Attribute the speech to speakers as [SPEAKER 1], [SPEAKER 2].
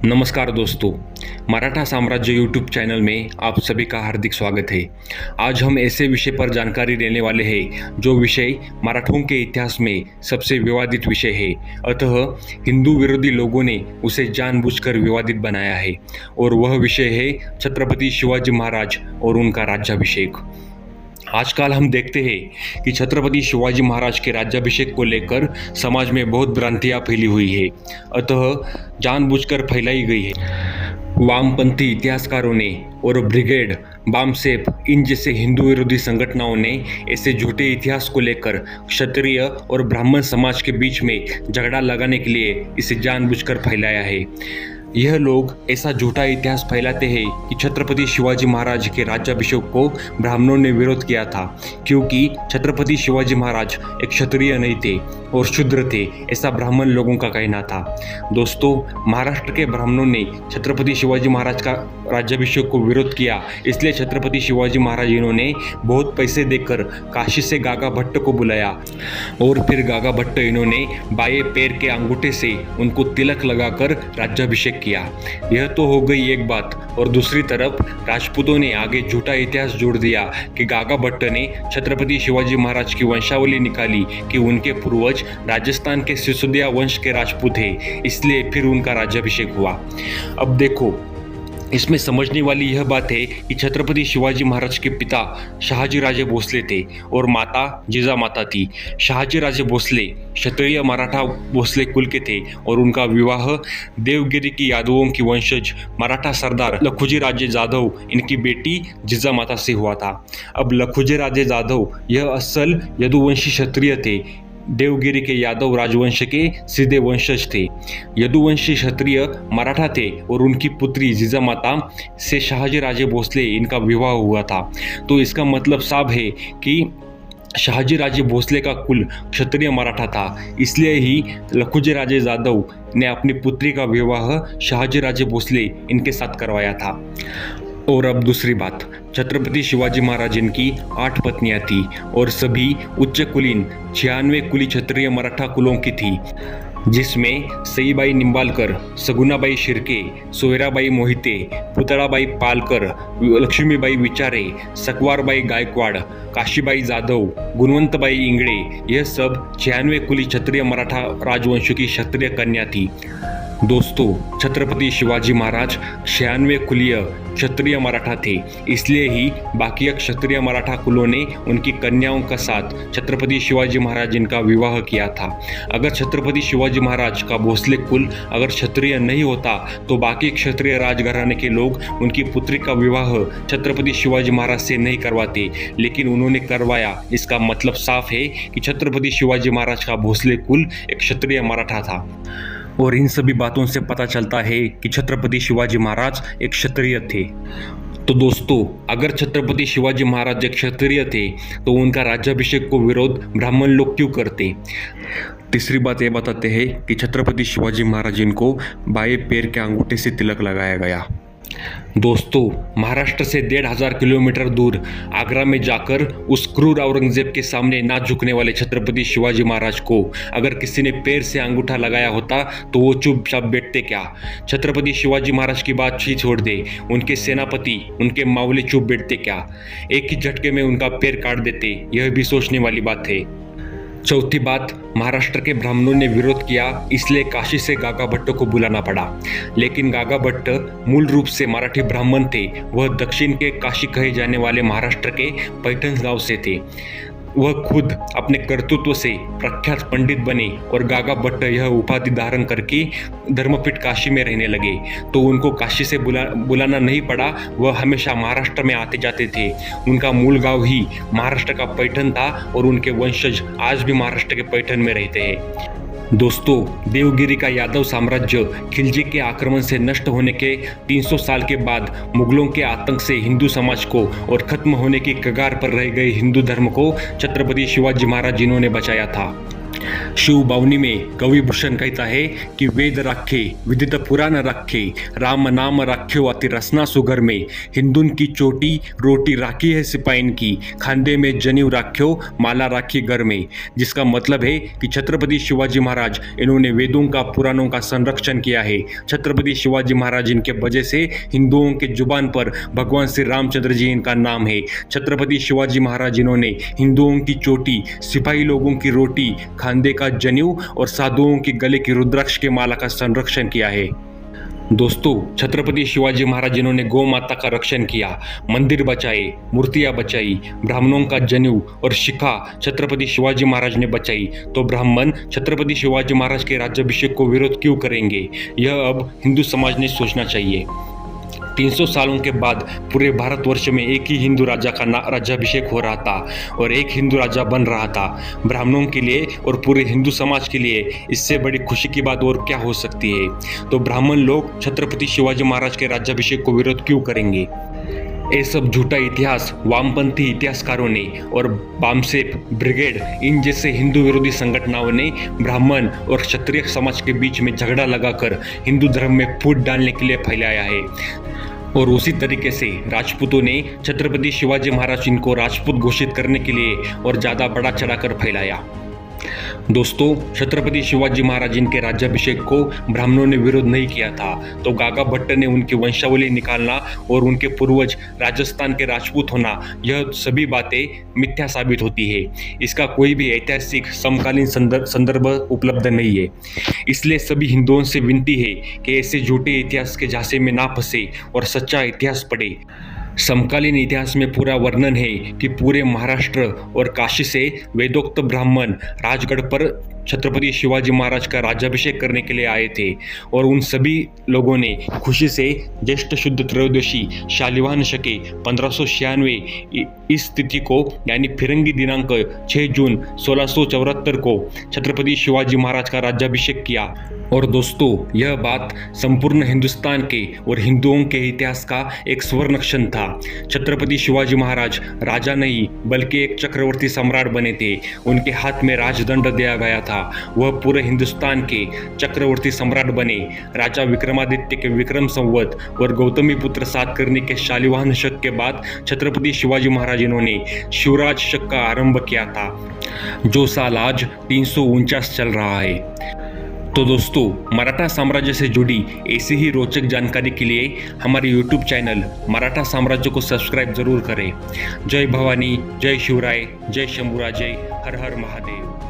[SPEAKER 1] नमस्कार दोस्तों, मराठा साम्राज्य यूट्यूब चैनल में आप सभी का हार्दिक स्वागत है। आज हम ऐसे विषय पर जानकारी देने वाले हैं जो विषय मराठों के इतिहास में सबसे विवादित विषय है। अतः हिंदू विरोधी लोगों ने उसे जानबूझकर विवादित बनाया है और वह विषय है छत्रपति शिवाजी महाराज और उनका राज्याभिषेक। आजकल हम देखते हैं कि छत्रपति शिवाजी महाराज के राज्याभिषेक को लेकर समाज में बहुत भ्रांतियां फैली हुई है, अतः जानबूझकर फैलाई गई है। वामपंथी इतिहासकारों ने और ब्रिगेड बामसेफ इन जैसे हिंदू विरोधी संगठनों ने ऐसे झूठे इतिहास को लेकर क्षत्रिय और ब्राह्मण समाज के बीच में झगड़ा लगाने के लिए इसे जानबूझकर फैलाया है। यह लोग ऐसा झूठा इतिहास फैलाते हैं कि छत्रपति शिवाजी महाराज के राज्याभिषेक को ब्राह्मणों ने विरोध किया था, क्योंकि छत्रपति शिवाजी महाराज एक क्षत्रिय नहीं थे और शूद्र थे, ऐसा ब्राह्मण लोगों का कहना था। दोस्तों, महाराष्ट्र के ब्राह्मणों ने छत्रपति शिवाजी महाराज का राज्याभिषेक को विरोध किया, इसलिए छत्रपति शिवाजी महाराज इन्होंने बहुत पैसे देकर काशी से गागा भट्ट को बुलाया और फिर गागा भट्ट इन्होंने बाएं पैर के अंगूठे से उनको तिलक लगाकर राज्याभिषेक किया। यह तो हो गई एक बात, और दूसरी तरफ राजपूतों ने आगे झूठा इतिहास जोड़ दिया कि गागा भट्ट ने छत्रपति शिवाजी महाराज की वंशावली निकाली कि उनके पूर्वज राजस्थान के सिसोदिया वंश के राजपूत हैं, इसलिए फिर उनका राज्याभिषेक हुआ। अब देखो, इसमें समझने वाली यह बात है कि छत्रपति शिवाजी महाराज के पिता शहाजी राजे भोसले थे और माता जिजामाता थी। शहाजी राजे भोसले क्षत्रिय मराठा भोसले कुल के थे और उनका विवाह देवगिरी की यादवों की वंशज मराठा सरदार लखुजी राजे जाधव इनकी बेटी जिजामाता से हुआ था। अब लखुजी राजे जाधव यह असल यदुवंशी क्षत्रिय थे, देवगिरी के यादव राजवंश के सीधे वंशज थे। यदुवंशी क्षत्रिय मराठा थे और उनकी पुत्री जिजामाता से शहाजी राजे भोसले इनका विवाह हुआ था। तो इसका मतलब साफ है कि शहाजी राजे भोसले का कुल क्षत्रिय मराठा था, इसलिए ही लखुजी राजे जाधव ने अपनी पुत्री का विवाह शहाजी राजे भोसले इनके साथ करवाया था। और अब दूसरी बात, छत्रपति शिवाजी महाराज इनकी 8 पत्नियां थी और सभी उच्च कुलीन 96 कुली क्षत्रिय मराठा कुलों की थी, जिसमें सईबाई निंबालकर, सगुनाबाई शिर्के, सोयराबाई मोहिते, पुतळाबाई पालकर, लक्ष्मीबाई विचारे, सकवारबाई गायकवाड, काशीबाई जाधव, गुणवंतबाई इंगळे, यह सब 96 कुली क्षत्रिय मराठा राजवंश की क्षत्रिय कन्या थी। दोस्तों, छत्रपति शिवाजी महाराज 96 कुलीय क्षत्रिय मराठा थे, इसलिए ही बाकी क्षत्रिय मराठा कुलों ने उनकी कन्याओं का साथ छत्रपति शिवाजी महाराज इनका विवाह किया था। अगर छत्रपति शिवाजी महाराज का भोसले कुल अगर क्षत्रिय नहीं होता तो बाकी क्षत्रिय राजघराने के लोग उनकी पुत्री का विवाह छत्रपति शिवाजी महाराज से नहीं करवाते, लेकिन उन्होंने करवाया। इसका मतलब साफ है कि छत्रपति शिवाजी महाराज का भोसले कुल एक क्षत्रिय मराठा था। और इन सभी बातों से पता चलता है कि छत्रपति शिवाजी महाराज एक क्षत्रिय थे। तो दोस्तों, अगर छत्रपति शिवाजी महाराज एक क्षत्रिय थे तो उनका राज्याभिषेक को विरोध ब्राह्मण लोग क्यों करते? तीसरी बात यह बताते हैं कि छत्रपति शिवाजी महाराज इनको बाएं पैर के अंगूठे से तिलक लगाया गया। दोस्तों, महाराष्ट्र से 1,500 किलोमीटर दूर आगरा में जाकर उस क्रूर औरंगजेब के सामने ना झुकने वाले छत्रपति शिवाजी महाराज को अगर किसी ने पैर से अंगूठा लगाया होता तो वो चुपचाप बैठते क्या? छत्रपति शिवाजी महाराज की बात ही छोड़ दे, उनके सेनापति, उनके मावले चुप बैठते क्या? एक ही झटके में उनका पैर काट देते। यह भी सोचने वाली बात है। चौथी बात, महाराष्ट्र के ब्राह्मणों ने विरोध किया, इसलिए काशी से गागा भट्ट को बुलाना पड़ा। लेकिन गागा भट्ट मूल रूप से मराठी ब्राह्मण थे। वह दक्षिण के काशी कहे जाने वाले महाराष्ट्र के पैठण गांव से थे। वह खुद अपने कर्तृत्व से प्रख्यात पंडित बने और गागा भट्ट यह उपाधि धारण करके धर्मपीठ काशी में रहने लगे, तो उनको काशी से बुलाना नहीं पड़ा। वह हमेशा महाराष्ट्र में आते जाते थे। उनका मूल गांव ही महाराष्ट्र का पैठण था और उनके वंशज आज भी महाराष्ट्र के पैठण में रहते हैं। दोस्तों, देवगिरी का यादव साम्राज्य खिलजी के आक्रमण से नष्ट होने के 300 साल के बाद मुगलों के आतंक से हिंदू समाज को और खत्म होने की कगार पर रह गए हिंदू धर्म को छत्रपति शिवाजी महाराज इन्होंने बचाया था। शिवबावनी में कवि भूषण कहता है कि वेद राखे विदित पुराण राखे राम नाम राख्यो अति रसना सुगर में हिंदुन की चोटी रोटी राखी है सिपाइन की खांदे में जनेऊ राख्यो माला राखी घर में। जिसका मतलब है कि छत्रपति शिवाजी महाराज इन्होंने वेदों का पुराणों का संरक्षण किया है। छत्रपति शिवाजी महाराज इनके वजह से हिंदुओं के जुबान पर भगवान श्री रामचंद्र जी इनका नाम है। छत्रपति शिवाजी महाराज इन्होंने हिंदुओं की चोटी सिपाही लोगों की रोटी खांदे का जनेऊ और साधुओं के गले की रुद्राक्ष के माला का संरक्षण किया है। दोस्तों, छत्रपति शिवाजी महाराज जिन्होंने गौ माता का रक्षण किया, मंदिर बचाए, मूर्तियां बचाई, ब्राह्मणों का जनेऊ और शिखा छत्रपति शिवाजी महाराज ने बचाई, तो ब्राह्मण छत्रपति शिवाजी महाराज के राज्याभिषेक को विरोध क्यों करेंगे? यह अब हिंदू समाज ने सोचना चाहिए। 300 सालों के बाद पूरे भारतवर्ष में एक ही हिंदू राजा का राज्याभिषेक हो रहा था और एक हिंदू राजा बन रहा था। ब्राह्मणों के लिए और पूरे हिंदू समाज के लिए इससे बड़ी खुशी की बात और क्या हो सकती है? तो ब्राह्मण लोग छत्रपति शिवाजी महाराज के राज्याभिषेक को विरोध क्यों करेंगे? ये सब झूठा इतिहास वामपंथी इतिहासकारों ने और बामसेप ब्रिगेड इन जैसे हिंदू विरोधी संगठनों ने ब्राह्मण और क्षत्रिय समाज के बीच में झगड़ा लगाकर हिंदू धर्म में फूट डालने के लिए फैलाया है। और उसी तरीके से राजपूतों ने छत्रपति शिवाजी महाराज इनको राजपूत घोषित करने के लिए और ज़्यादा बड़ा चढ़ाकर फैलाया। दोस्तों, छत्रपति शिवाजी महाराज इनके राज्याभिषेक को ब्राह्मणों ने विरोध नहीं किया था, तो गागा भट्ट ने उनकी वंशावली निकालना और उनके पूर्वज राजस्थान के राजपूत होना, यह सभी बातें मिथ्या साबित होती है। इसका कोई भी ऐतिहासिक समकालीन संदर्भ उपलब्ध नहीं है। इसलिए सभी हिंदुओं से विनती है कि ऐसे झूठे इतिहास के झांसे में ना फंसे और सच्चा इतिहास पढ़े। समकालीन इतिहास में पूरा वर्णन है कि पूरे महाराष्ट्र और काशी से वेदोक्त ब्राह्मण राजगढ़ पर छत्रपति शिवाजी महाराज का राज्याभिषेक करने के लिए आए थे और उन सभी लोगों ने खुशी से ज्येष्ठ शुद्ध त्रयोदशी शालिवाहन शके 1596 इस तिथि को यानी फिरंगी दिनांक 6 जून 1674 को छत्रपति शिवाजी महाराज का राज्याभिषेक किया। और दोस्तों, यह बात संपूर्ण हिंदुस्तान के और हिंदुओं के इतिहास का एक स्वर्ण क्षण था। छत्रपति शिवाजी महाराज राजा नहीं बल्कि एक चक्रवर्ती सम्राट बने थे। उनके हाथ में राजदंड दिया गया था। वह पूरे हिंदुस्तान के चक्रवर्ती सम्राट बने। राजा विक्रमादित्य के विक्रम संवत और गौतमी पुत्र सातकर्णी के शालिवाहन शक के बाद छत्रपति शिवाजी महाराज इन्होंने शिवराज शक का आरंभ किया था, जो साल आज 349 चल रहा है। तो दोस्तों, मराठा साम्राज्य से जुड़ी ऐसी ही रोचक जानकारी के लिए हमारे YouTube चैनल मराठा साम्राज्य को सब्सक्राइब जरूर करें। जय भवानी, जय शिवराय, जय शंभुराजे, हर हर महादेव।